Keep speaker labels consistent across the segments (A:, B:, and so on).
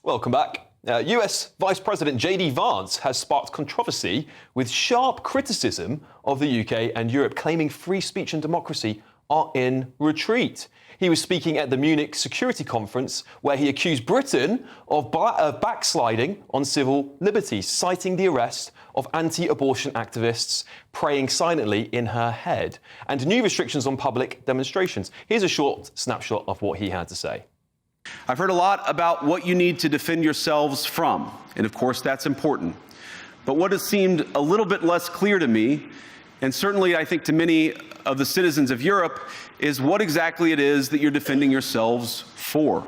A: Welcome back. US Vice President J.D. Vance has sparked controversy with sharp criticism of the UK and Europe, claiming free speech and democracy are in retreat. He was speaking at the Munich Security Conference, where he accused Britain of backsliding on civil liberties, citing the arrest of anti-abortion activists praying silently in her head, and new restrictions on public demonstrations. Here's a short snapshot of what he had to say.
B: I've heard a lot about what you need to defend yourselves from, and of course that's important. But what has seemed a little bit less clear to me, and certainly I think to many of the citizens of Europe, is what exactly it is that you're defending yourselves for.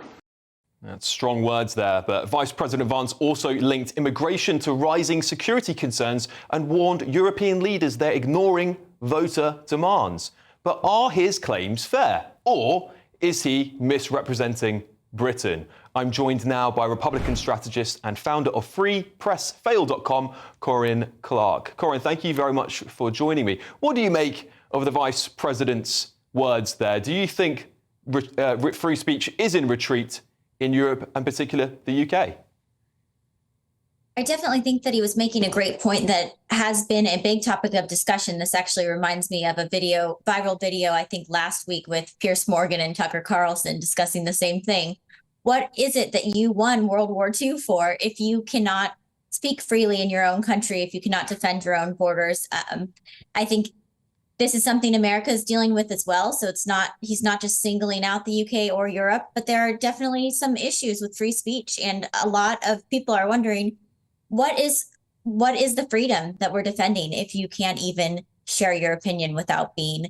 A: That's strong words there, but Vice President Vance also linked immigration to rising security concerns and warned European leaders they're ignoring voter demands. But are his claims fair, or is he misrepresenting Britain? I'm joined now by Republican strategist and founder of FreePressFail.com, Corinne Clark. Corinne, thank you very much for joining me. What do you make of the Vice President's words there? Do you think free speech is in retreat in Europe, and particularly the UK?
C: I definitely think that he was making a great point that has been a big topic of discussion. This actually reminds me of a viral video, I think last week, with Piers Morgan and Tucker Carlson discussing the same thing. What is it that you won World War II for if you cannot speak freely in your own country, if you cannot defend your own borders? I think this is something America is dealing with as well. So he's not just singling out the UK or Europe, but there are definitely some issues with free speech. And a lot of people are wondering, what is the freedom that we're defending if you can't even share your opinion without being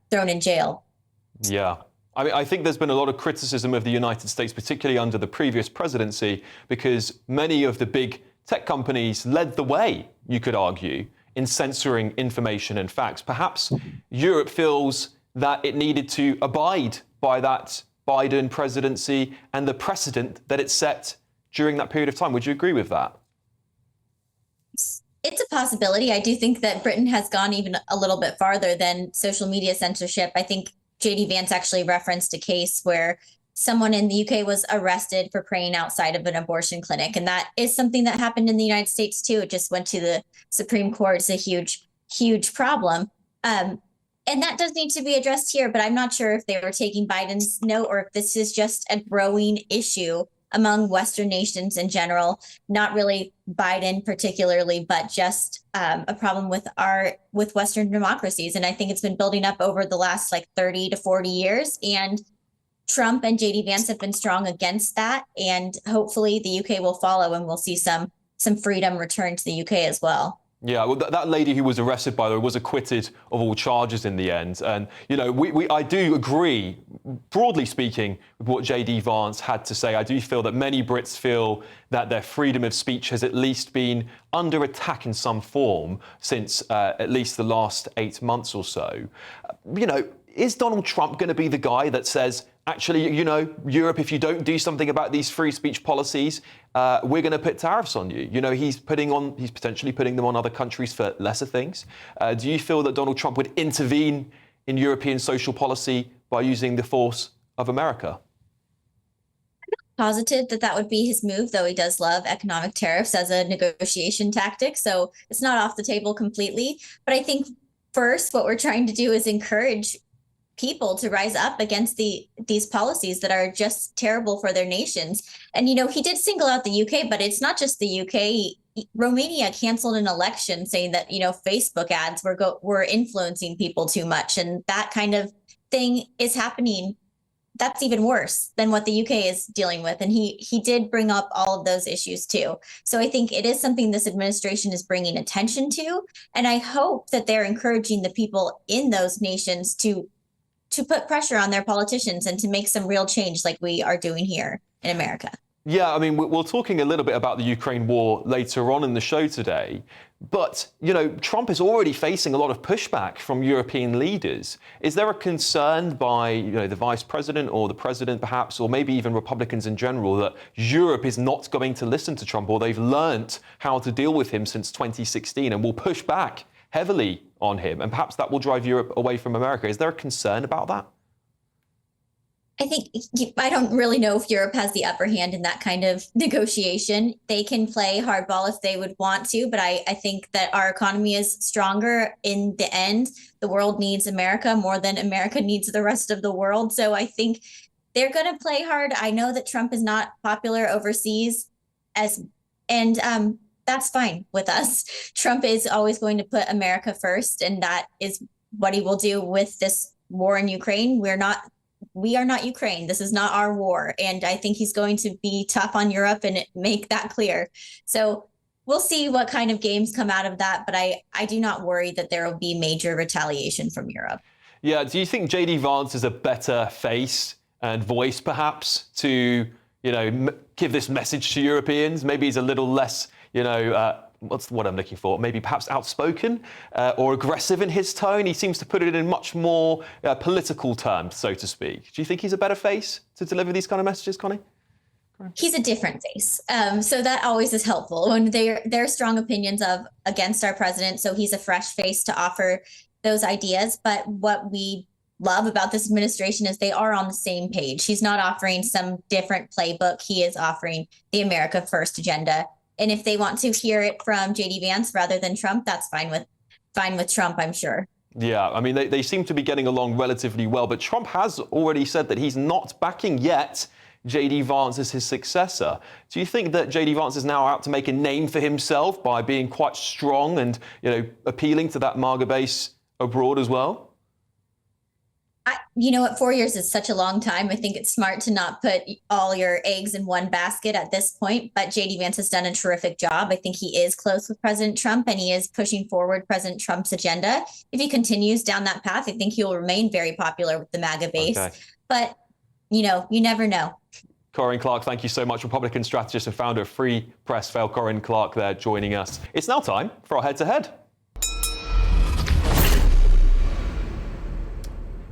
C: thrown in jail?
A: Yeah. I think there's been a lot of criticism of the United States, particularly under the previous presidency, because many of the big tech companies led the way, you could argue, in censoring information and facts. Perhaps Europe feels that it needed to abide by that Biden presidency and the precedent that it set during that period of time. Would you agree with that?
C: It's a possibility. I do think that Britain has gone even a little bit farther than social media censorship. I think J.D. Vance actually referenced a case where someone in the UK was arrested for praying outside of an abortion clinic. And that is something that happened in the United States, too. It just went to the Supreme Court. It's a huge, huge problem. And that does need to be addressed here. But I'm not sure if they were taking Biden's note or if this is just a growing issue among Western nations in general, not really Biden particularly, but just a problem with Western democracies. And I think it's been building up over the last 30 to 40 years. And Trump and J.D. Vance have been strong against that. And hopefully the UK will follow and we'll see some freedom return to the UK as well.
A: Yeah, well, that lady who was arrested, by the way, was acquitted of all charges in the end. And, I do agree, broadly speaking, with what J.D. Vance had to say. I do feel that many Brits feel that their freedom of speech has at least been under attack in some form since at least the last 8 months or so. Is Donald Trump going to be the guy that says, actually, Europe, if you don't do something about these free speech policies, we're going to put tariffs on you? He's potentially putting them on other countries for lesser things. Do you feel that Donald Trump would intervene in European social policy by using the force of America?
C: Positive that would be his move, though he does love economic tariffs as a negotiation tactic. So it's not off the table completely. But I think first, what we're trying to do is encourage people to rise up against these policies that are just terrible for their nations. And, he did single out the UK, but it's not just the UK. Romania canceled an election saying that, Facebook ads were influencing people too much. And that kind of thing is happening. That's even worse than what the UK is dealing with. And he did bring up all of those issues, too. So I think it is something this administration is bringing attention to. And I hope that they're encouraging the people in those nations to put pressure on their politicians and to make some real change like we are doing here in America.
A: Yeah, we're talking a little bit about the Ukraine war later on in the show today. But, Trump is already facing a lot of pushback from European leaders. Is there a concern by, the vice president or the president perhaps, or maybe even Republicans in general, that Europe is not going to listen to Trump, or they've learnt how to deal with him since 2016 and will push back heavily on him, and perhaps that will drive Europe away from America? Is there a concern about that?
C: I don't really know if Europe has the upper hand in that kind of negotiation. They can play hardball if they would want to, but I think that our economy is stronger in the end. The world needs America more than America needs the rest of the world. So I think they're going to play hard. I know that Trump is not popular overseas, and that's fine with us. Trump is always going to put America first, and that is what he will do with this war in Ukraine. We are not Ukraine. This is not our war. And I think he's going to be tough on Europe and make that clear. So we'll see what kind of games come out of that. But I do not worry that there will be major retaliation from Europe.
A: Yeah. Do you think JD Vance is a better face and voice, perhaps, to, give this message to Europeans? Maybe he's a little less, what's what I'm looking for? Maybe perhaps outspoken or aggressive in his tone. He seems to put it in much more political terms, so to speak. Do you think he's a better face to deliver these kind of messages, Connie?
C: He's a different face. So that always is helpful when there are strong opinions against our president. So he's a fresh face to offer those ideas. But what we love about this administration is they are on the same page. He's not offering some different playbook. He is offering the America First agenda. And if they want to hear it from JD Vance rather than Trump, that's fine with Trump, I'm sure.
A: Yeah, I mean, they seem to be getting along relatively well, but Trump has already said that he's not backing yet JD Vance as his successor. Do you think that JD Vance is now out to make a name for himself by being quite strong and, appealing to that MAGA base abroad as well?
C: You know what, 4 years is such a long time. I think it's smart to not put all your eggs in one basket at this point, but JD Vance has done a terrific job. I think he is close with President Trump and he is pushing forward President Trump's agenda. If he continues down that path, I think he'll remain very popular with the MAGA base. Okay. But, you never know.
A: Corinne Clark, thank you so much. Republican strategist and founder of Free Press Fail. Corinne Clark there joining us. It's now time for our head-to-head.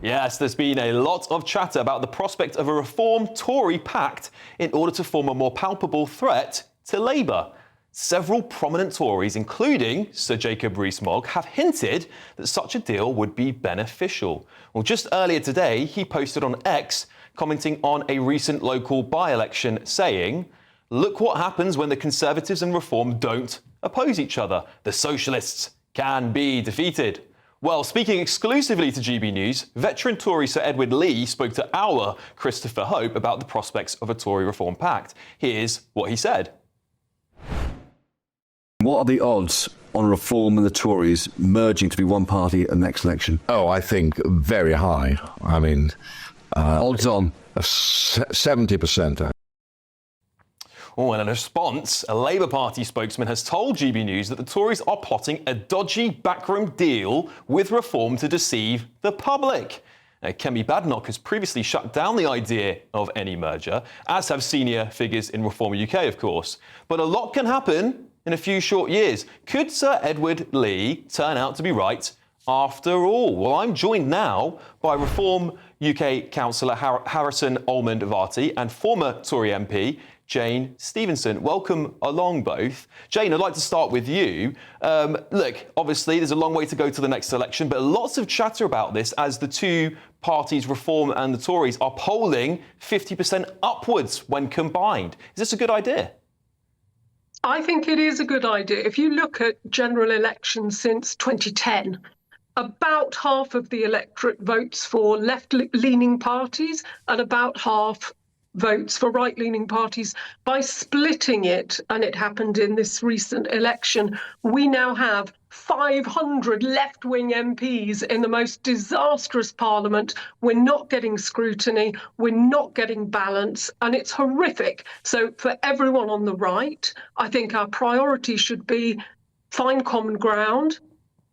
A: Yes, there's been a lot of chatter about the prospect of a Reform Tory pact in order to form a more palpable threat to Labour. Several prominent Tories, including Sir Jacob Rees-Mogg, have hinted that such a deal would be beneficial. Well, just earlier today, he posted on X, commenting on a recent local by-election, saying, "Look what happens when the Conservatives and Reform don't oppose each other. The Socialists can be defeated." Well, speaking exclusively to GB News, veteran Tory Sir Edward Lee spoke to our Christopher Hope about the prospects of a Tory Reform pact. Here's what he said.
D: What are the odds on Reform and the Tories merging to be one party at the next election?
E: Oh, I think very high. I mean,
D: odds on
E: 70%.
A: Oh, and in response, a Labour Party spokesman has told GB News that the Tories are plotting a dodgy backroom deal with Reform to deceive the public. Now, Kemi Badenoch has previously shut down the idea of any merger, as have senior figures in Reform UK, of course. But a lot can happen in a few short years. Could Sir Edward Lee turn out to be right after all? Well, I'm joined now by Reform UK councillor Harrison Ormond-Varty and former Tory MP Jane Stevenson. Welcome along, both. Jane, I'd like to start with you. Look, obviously, there's a long way to go to the next election, but lots of chatter about this as the two parties, Reform and the Tories, are polling 50% upwards when combined. Is this a good idea?
F: I think it is a good idea. If you look at general elections since 2010, about half of the electorate votes for left-leaning parties and about half votes for right-leaning parties. By splitting it, and it happened in this recent election, we now have 500 left-wing MPs in the most disastrous parliament. We're not getting scrutiny, we're not getting balance, and it's horrific. So for everyone on the right, I think our priority should be find common ground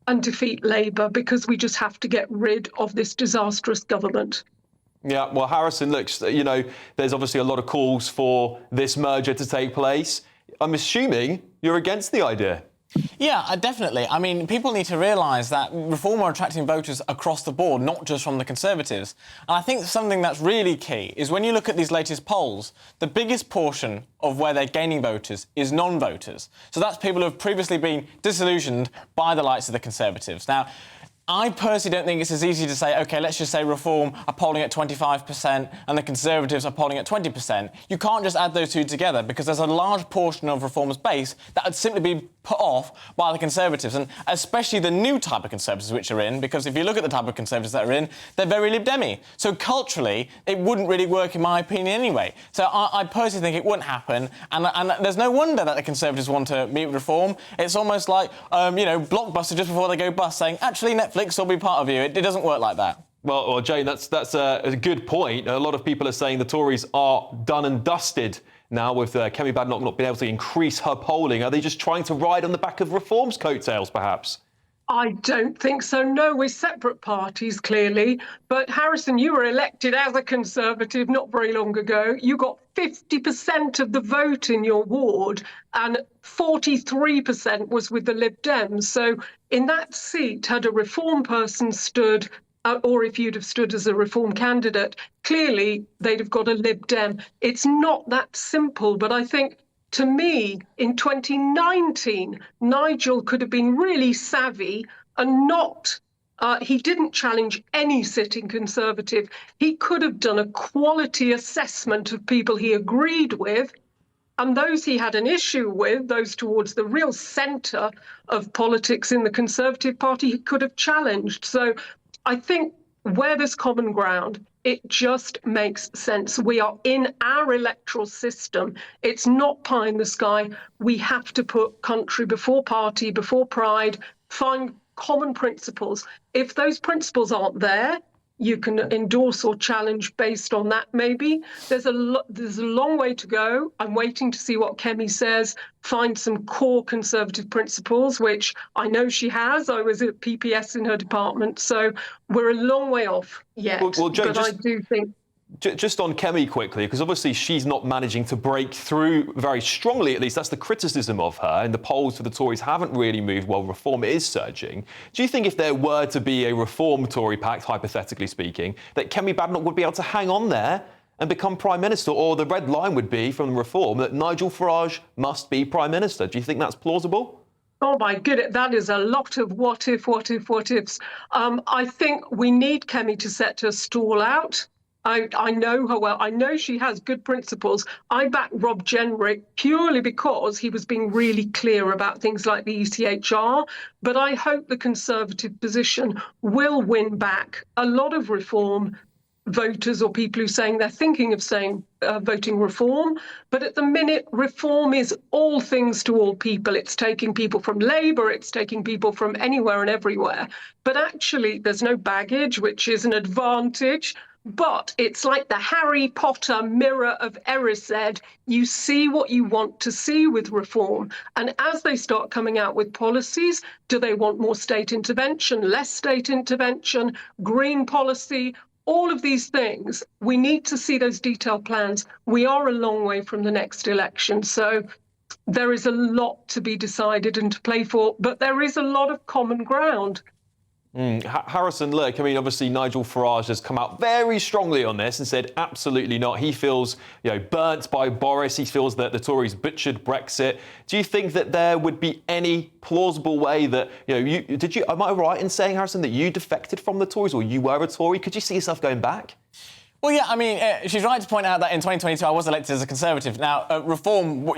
F: and defeat Labour, because we just have to get rid of this disastrous government.
A: Yeah, well, Harrison, looks, there's obviously a lot of calls for this merger to take place. I'm assuming you're against the idea.
G: Yeah, definitely. I mean, people need to realise that Reform are attracting voters across the board, not just from the Conservatives. And I think something that's really key is when you look at these latest polls, the biggest portion of where they're gaining voters is non-voters. So that's people who have previously been disillusioned by the likes of the Conservatives. Now, I personally don't think it's as easy to say, OK, let's just say Reform are polling at 25% and the Conservatives are polling at 20%. You can't just add those two together because there's a large portion of Reform's base that would simply be put off by the Conservatives, and especially the new type of Conservatives which are in, because if you look at the type of Conservatives that are in, they're very Lib Dem-y. So culturally, it wouldn't really work in my opinion anyway. So I personally think it wouldn't happen, and there's no wonder that the Conservatives want to meet with Reform. It's almost like, Blockbuster just before they go bust saying, actually, Netflix will be part of you. It doesn't work like that.
A: Well, Jane, that's a good point. A lot of people are saying the Tories are done and dusted now with Kemi Badenoch not being able to increase her polling. Are they just trying to ride on the back of Reform's coattails, perhaps?
F: I don't think so. No, we're separate parties, clearly. But Harrison, you were elected as a Conservative not very long ago. You got 50% of the vote in your ward and 43% was with the Lib Dems. So in that seat, had a Reform person stood, or if you'd have stood as a Reform candidate, clearly they'd have got a Lib Dem. It's not that simple, but I think, to me, in 2019, Nigel could have been really savvy and he didn't challenge any sitting Conservative. He could have done a quality assessment of people he agreed with, and those he had an issue with, those towards the real centre of politics in the Conservative Party, he could have challenged. So I think where there's common ground, it just makes sense. We are in our electoral system. It's not pie in the sky. We have to put country before party, before pride, find common principles. If those principles aren't there, you can endorse or challenge based on that, maybe. There's a long way to go. I'm waiting to see what Kemi says, find some core Conservative principles, which I know she has. I was at PPS in her department, so we're a long way off yet.
A: Well, Jo,
F: but I do think...
A: Just on Kemi quickly, because obviously she's not managing to break through very strongly, at least that's the criticism of her, and the polls for the Tories haven't really moved while Reform is surging. Do you think if there were to be a Reform Tory pact, hypothetically speaking, that Kemi Badenoch would be able to hang on there and become Prime Minister, or the red line would be from Reform that Nigel Farage must be Prime Minister? Do you think that's plausible?
F: Oh my goodness, that is a lot of what ifs. I think we need Kemi to set her stall out. I know her well. I know she has good principles. I back Rob Jenrick purely because he was being really clear about things like the ECHR. But I hope the Conservative position will win back a lot of Reform voters or people who are saying they're thinking of voting Reform. But at the minute, Reform is all things to all people. It's taking people from Labour, it's taking people from anywhere and everywhere. But actually, there's no baggage, which is an advantage. But it's like the Harry Potter mirror of Erised. You see what you want to see with Reform. And as they start coming out with policies, do they want more state intervention, less state intervention, green policy? All of these things, we need to see those detailed plans. We are a long way from the next election. So there is a lot to be decided and to play for, but there is a lot of common ground.
A: Harrison, look, I mean, obviously Nigel Farage has come out very strongly on this and said absolutely not. He feels, burnt by Boris. He feels that the Tories butchered Brexit. Do you think that there would be any plausible way that, am I right in saying, Harrison, that you defected from the Tories or you were a Tory? Could you see yourself going back?
G: Well, yeah, I mean, she's right to point out that in 2022 I was elected as a Conservative. Now, Reform,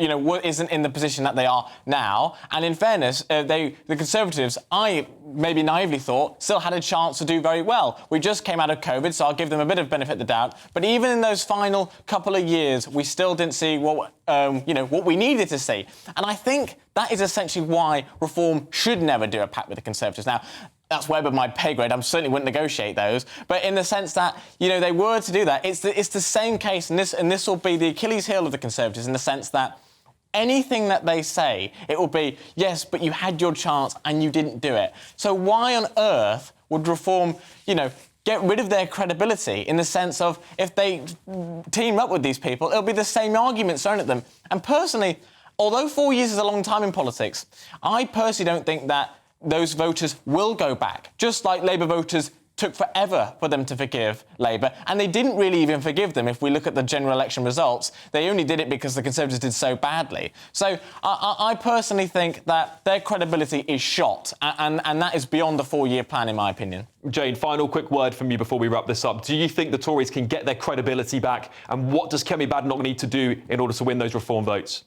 G: isn't in the position that they are now. And in fairness, the Conservatives, I maybe naively thought, still had a chance to do very well. We just came out of COVID, so I'll give them a bit of benefit of the doubt. But even in those final couple of years, we still didn't see what we needed to see. And I think that is essentially why Reform should never do a pact with the Conservatives. Now, that's way above my pay grade. I certainly wouldn't negotiate those. But in the sense that, they were to do that, it's the same case, and this will be the Achilles heel of the Conservatives in the sense that anything that they say, it will be, yes, but you had your chance and you didn't do it. So why on earth would Reform, get rid of their credibility in the sense of if they team up with these people, it'll be the same arguments thrown at them. And personally, although 4 years is a long time in politics, I personally don't think that those voters will go back, just like Labour voters took forever for them to forgive Labour, and they didn't really even forgive them. If we look at the general election results, they only did it because the Conservatives did so badly. So I personally think that their credibility is shot, and that is beyond the 4-year plan, in my opinion.
A: Jane, final quick word from you before we wrap this up. Do you think the Tories can get their credibility back, and what does Kemi Badenoch need to do in order to win those Reform votes?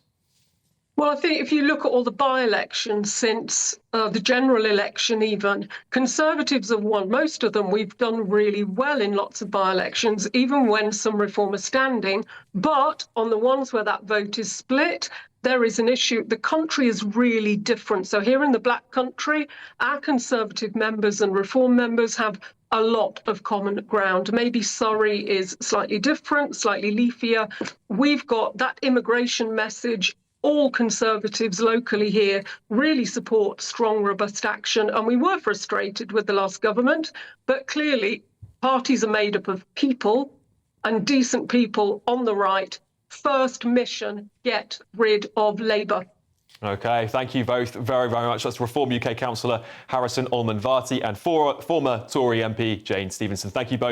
F: Well, I think if you look at all the by-elections since the general election even, Conservatives have won most of them. We've done really well in lots of by-elections, even when some Reform are standing. But on the ones where that vote is split, there is an issue. The country is really different. So here in the Black Country, our Conservative members and Reform members have a lot of common ground. Maybe Surrey is slightly different, slightly leafier. We've got that immigration message. All Conservatives locally here really support strong, robust action. And we were frustrated with the last government, but clearly parties are made up of people, and decent people on the right. First mission, get rid of Labour.
A: OK, thank you both very, very much. That's Reform UK councillor Harrison Ullman-Varty and former Tory MP Jane Stevenson. Thank you both.